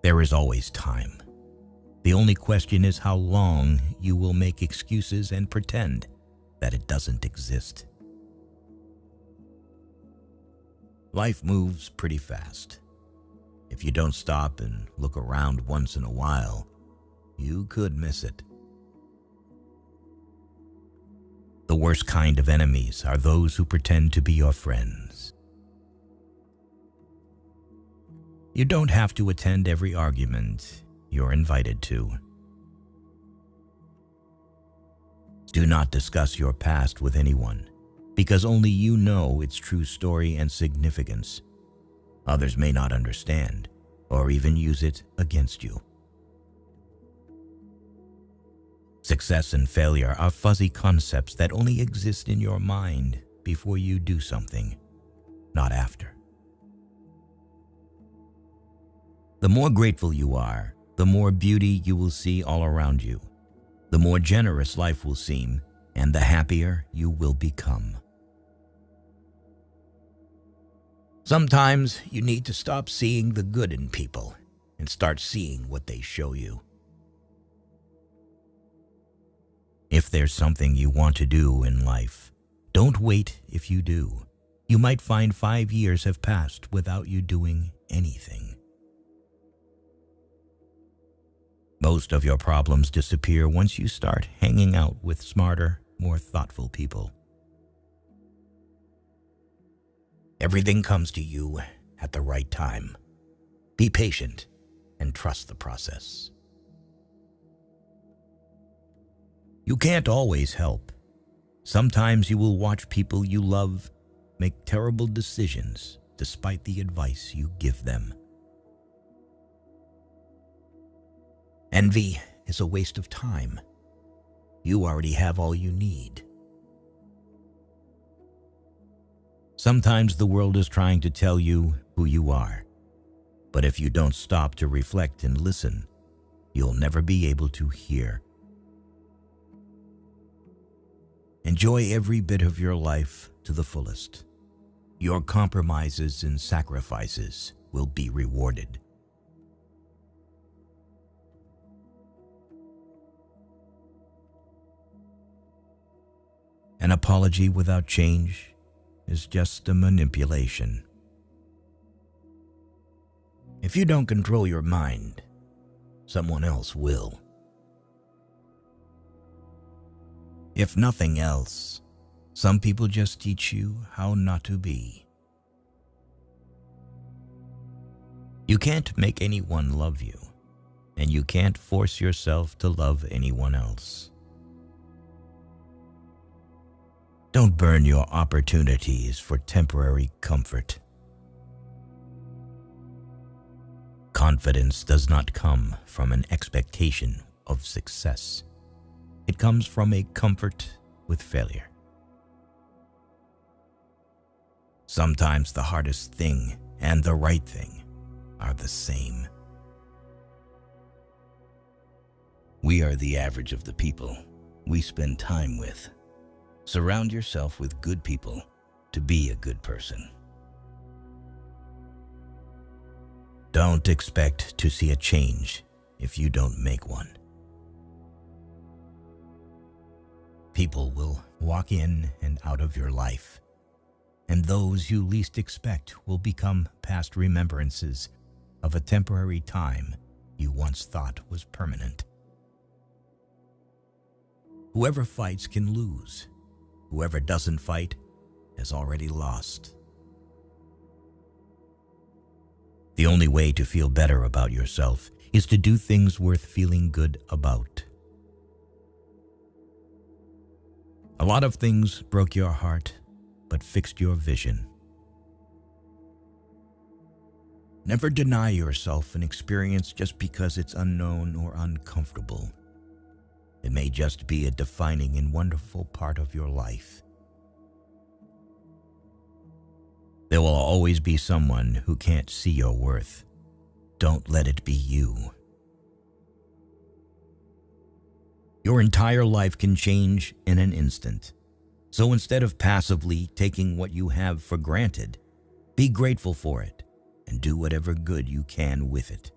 There is always time. The only question is how long you will make excuses and pretend that it doesn't exist. Life moves pretty fast. If you don't stop and look around once in a while, you could miss it. The worst kind of enemies are those who pretend to be your friends. You don't have to attend every argument you're invited to. Do not discuss your past with anyone, because only you know its true story and significance. Others may not understand or even use it against you. Success and failure are fuzzy concepts that only exist in your mind before you do something, not after. The more grateful you are, the more beauty you will see all around you. The more generous life will seem, and the happier you will become. Sometimes you need to stop seeing the good in people and start seeing what they show you. If there's something you want to do in life, don't wait if you do. You might find 5 years have passed without you doing anything. Most of your problems disappear once you start hanging out with smarter, more thoughtful people. Everything comes to you at the right time. Be patient and trust the process. You can't always help. Sometimes you will watch people you love make terrible decisions despite the advice you give them. Envy is a waste of time. You already have all you need. Sometimes the world is trying to tell you who you are, but if you don't stop to reflect and listen, you'll never be able to hear. Enjoy every bit of your life to the fullest. Your compromises and sacrifices will be rewarded. An apology without change is just a manipulation. If you don't control your mind, someone else will. If nothing else, some people just teach you how not to be. You can't make anyone love you, and you can't force yourself to love anyone else. Don't burn your opportunities for temporary comfort. Confidence does not come from an expectation of success. It comes from a comfort with failure. Sometimes the hardest thing and the right thing are the same. We are the average of the people we spend time with. Surround yourself with good people to be a good person. Don't expect to see a change if you don't make one. People will walk in and out of your life, and those you least expect will become past remembrances of a temporary time you once thought was permanent. Whoever fights can lose. Whoever doesn't fight has already lost. The only way to feel better about yourself is to do things worth feeling good about. A lot of things broke your heart, but fixed your vision. Never deny yourself an experience just because it's unknown or uncomfortable. It may just be a defining and wonderful part of your life. There will always be someone who can't see your worth. Don't let it be you. Your entire life can change in an instant. So instead of passively taking what you have for granted, be grateful for it and do whatever good you can with it.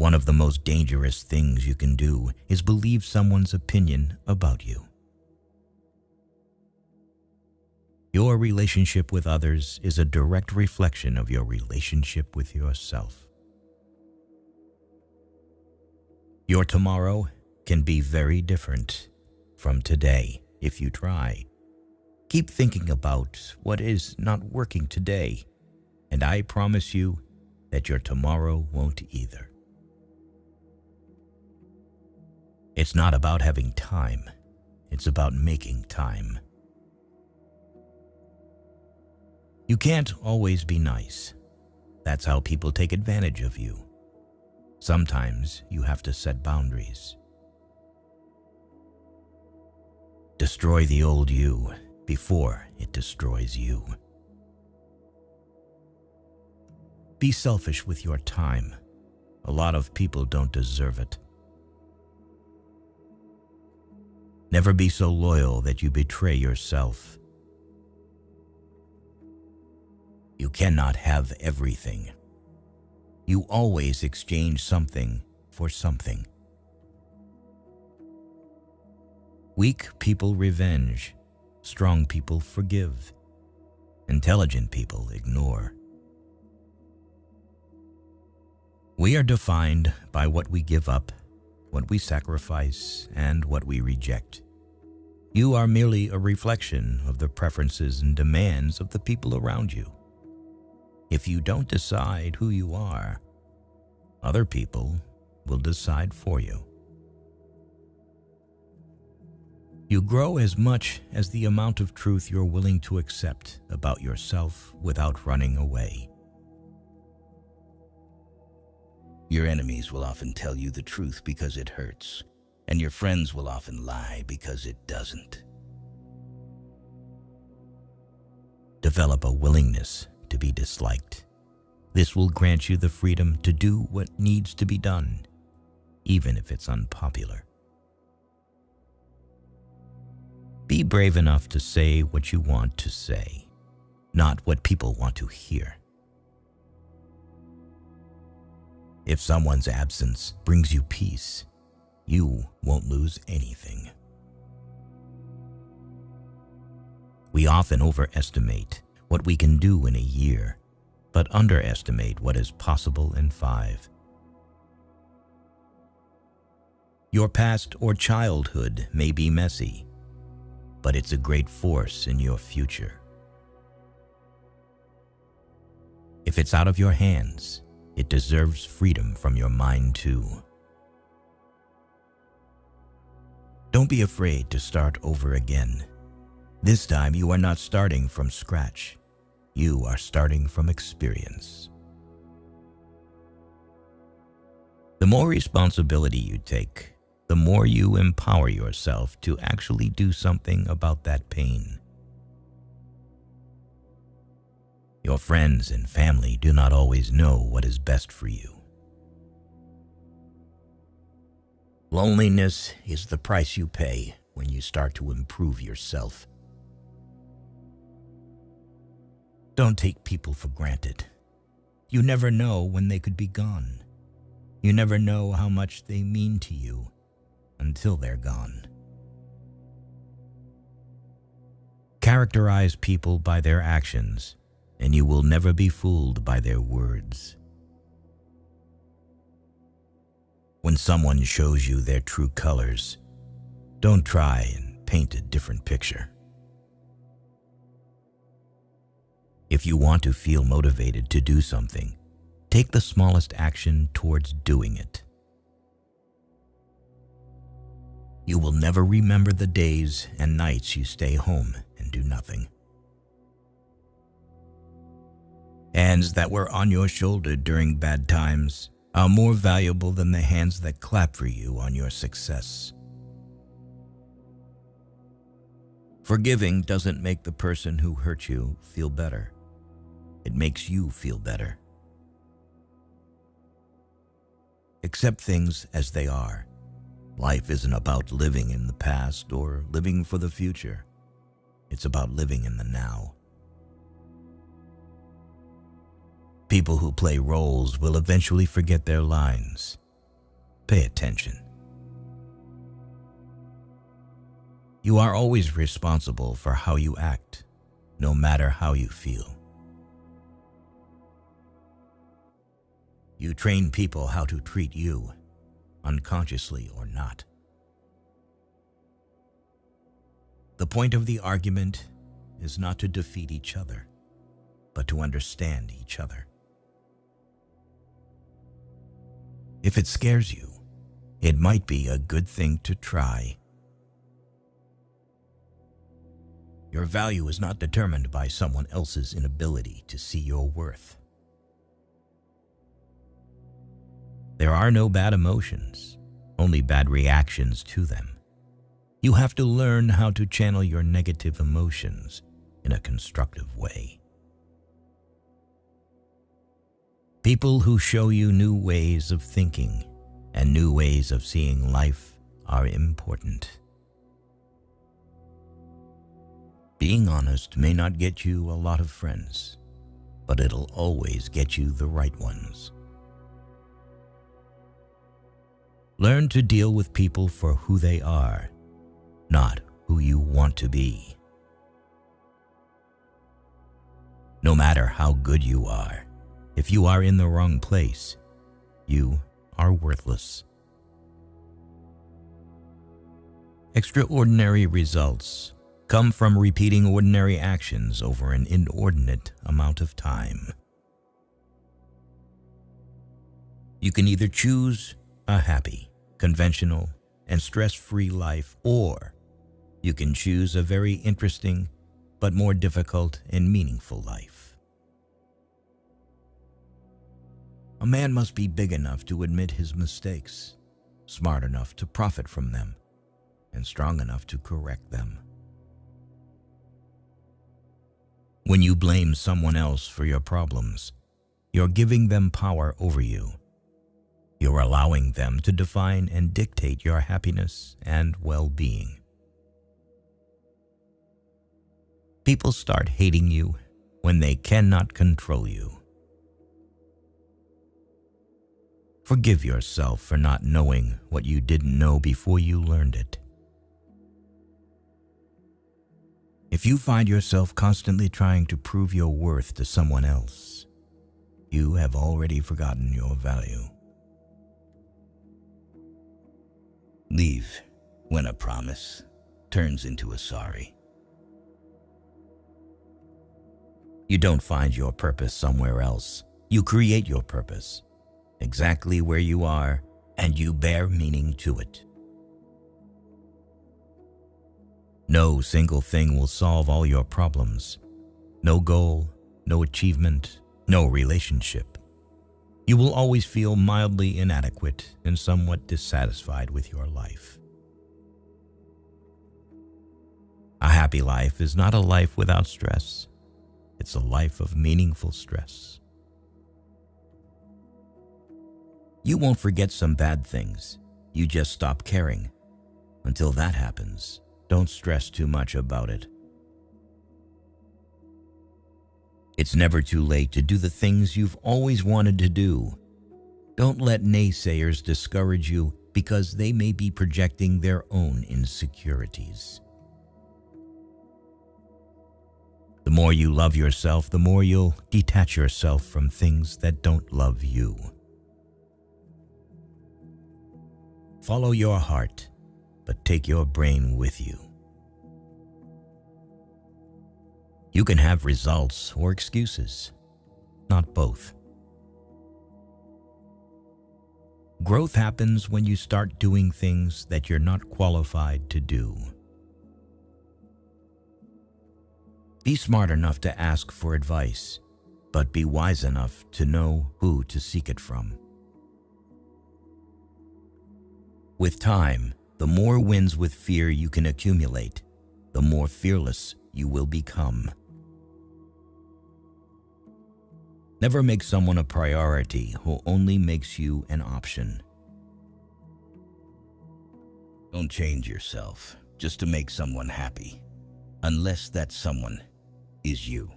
One of the most dangerous things you can do is believe someone's opinion about you. Your relationship with others is a direct reflection of your relationship with yourself. Your tomorrow can be very different from today if you try. Keep thinking about what is not working today, and I promise you that your tomorrow won't either. It's not about having time, it's about making time. You can't always be nice. That's how people take advantage of you. Sometimes you have to set boundaries. Destroy the old you before it destroys you. Be selfish with your time. A lot of people don't deserve it. Never be so loyal that you betray yourself. You cannot have everything. You always exchange something for something. Weak people revenge. Strong people forgive. Intelligent people ignore. We are defined by what we give up, what we sacrifice, and what we reject. You are merely a reflection of the preferences and demands of the people around you. If you don't decide who you are, other people will decide for you. You grow as much as the amount of truth you're willing to accept about yourself without running away. Your enemies will often tell you the truth because it hurts, and your friends will often lie because it doesn't. Develop a willingness to be disliked. This will grant you the freedom to do what needs to be done, even if it's unpopular. Be brave enough to say what you want to say, not what people want to hear. If someone's absence brings you peace, you won't lose anything. We often overestimate what we can do in a year, but underestimate what is possible in 5. Your past or childhood may be messy, but it's a great force in your future. If it's out of your hands, it deserves freedom from your mind too. Don't be afraid to start over again. This time you are not starting from scratch. You are starting from experience. The more responsibility you take, the more you empower yourself to actually do something about that pain. Your friends and family do not always know what is best for you. Loneliness is the price you pay when you start to improve yourself. Don't take people for granted. You never know when they could be gone. You never know how much they mean to you until they're gone. Characterize people by their actions, and you will never be fooled by their words. When someone shows you their true colors, don't try and paint a different picture. If you want to feel motivated to do something, take the smallest action towards doing it. You will never remember the days and nights you stay home and do nothing. Hands that were on your shoulder during bad times are more valuable than the hands that clap for you on your success. Forgiving doesn't make the person who hurt you feel better. It makes you feel better. Accept things as they are. Life isn't about living in the past or living for the future. It's about living in the now. People who play roles will eventually forget their lines, Pay attention. You are always responsible for how you act, no matter how you feel. You train people how to treat you, unconsciously or not. The point of the argument is not to defeat each other, but to understand each other. If it scares you, it might be a good thing to try. Your value is not determined by someone else's inability to see your worth. There are no bad emotions, only bad reactions to them. You have to learn how to channel your negative emotions in a constructive way. People who show you new ways of thinking and new ways of seeing life are important. Being honest may not get you a lot of friends, but it'll always get you the right ones. Learn to deal with people for who they are, not who you want to be. No matter how good you are, if you are in the wrong place, you are worthless. Extraordinary results come from repeating ordinary actions over an inordinate amount of time. You can either choose a happy, conventional, and stress-free life, or you can choose a very interesting but more difficult and meaningful life. A man must be big enough to admit his mistakes, smart enough to profit from them, and strong enough to correct them. When you blame someone else for your problems, you're giving them power over you. You're allowing them to define and dictate your happiness and well-being. People start hating you when they cannot control you. Forgive yourself for not knowing what you didn't know before you learned it. If you find yourself constantly trying to prove your worth to someone else, you have already forgotten your value. Leave when a promise turns into a sorry. You don't find your purpose somewhere else. You create your purpose, exactly where you are, and you bear meaning to it. No single thing will solve all your problems. No goal, no achievement, no relationship. You will always feel mildly inadequate and somewhat dissatisfied with your life. A happy life is not a life without stress. It's a life of meaningful stress. You won't forget some bad things. You just stop caring. Until that happens, don't stress too much about it. It's never too late to do the things you've always wanted to do. Don't let naysayers discourage you because they may be projecting their own insecurities. The more you love yourself, the more you'll detach yourself from things that don't love you. Follow your heart, but take your brain with you. You can have results or excuses, not both. Growth happens when you start doing things that you're not qualified to do. Be smart enough to ask for advice, but be wise enough to know who to seek it from. With time, the more wins with fear you can accumulate, the more fearless you will become. Never make someone a priority who only makes you an option. Don't change yourself just to make someone happy, unless that someone is you.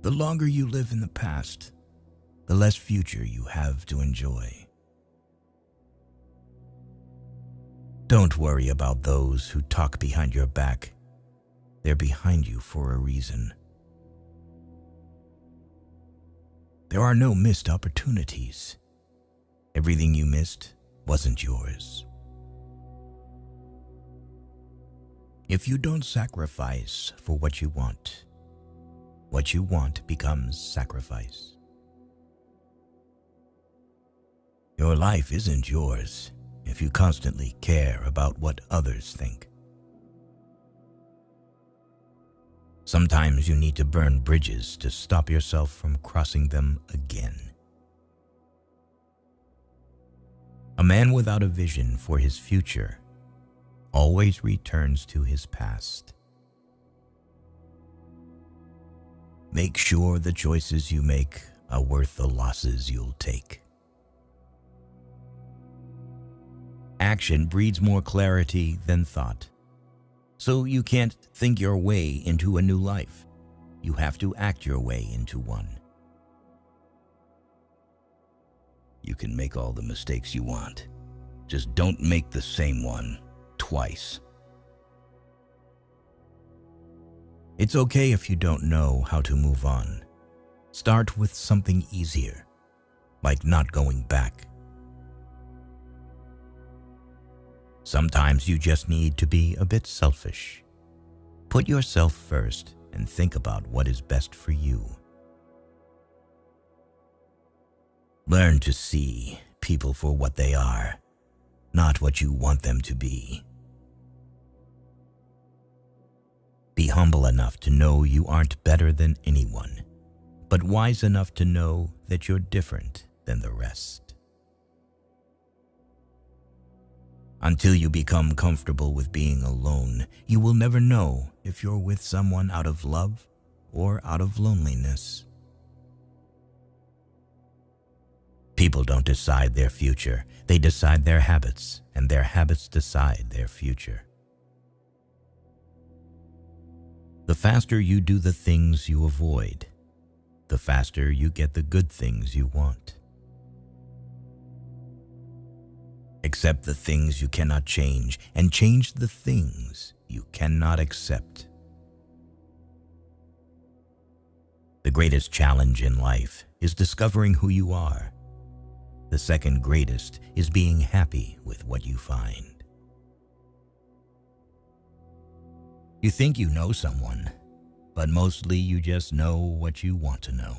The longer you live in the past, the less future you have to enjoy. Don't worry about those who talk behind your back. They're behind you for a reason. There are no missed opportunities. Everything you missed wasn't yours. If you don't sacrifice for what you want becomes sacrifice. Your life isn't yours if you constantly care about what others think. Sometimes you need to burn bridges to stop yourself from crossing them again. A man without a vision for his future always returns to his past. Make sure the choices you make are worth the losses you'll take. Action breeds more clarity than thought. So you can't think your way into a new life. You have to act your way into one. You can make all the mistakes you want. Just don't make the same one twice. It's okay if you don't know how to move on. Start with something easier, like not going back. Sometimes you just need to be a bit selfish. Put yourself first and think about what is best for you. Learn to see people for what they are, not what you want them to be. Be humble enough to know you aren't better than anyone, but wise enough to know that you're different than the rest. Until you become comfortable with being alone, you will never know if you're with someone out of love or out of loneliness. People don't decide their future. They decide their habits, and their habits decide their future. The faster you do the things you avoid, the faster you get the good things you want. Accept the things you cannot change, and change the things you cannot accept. The greatest challenge in life is discovering who you are. The second greatest is being happy with what you find. You think you know someone, but mostly you just know what you want to know.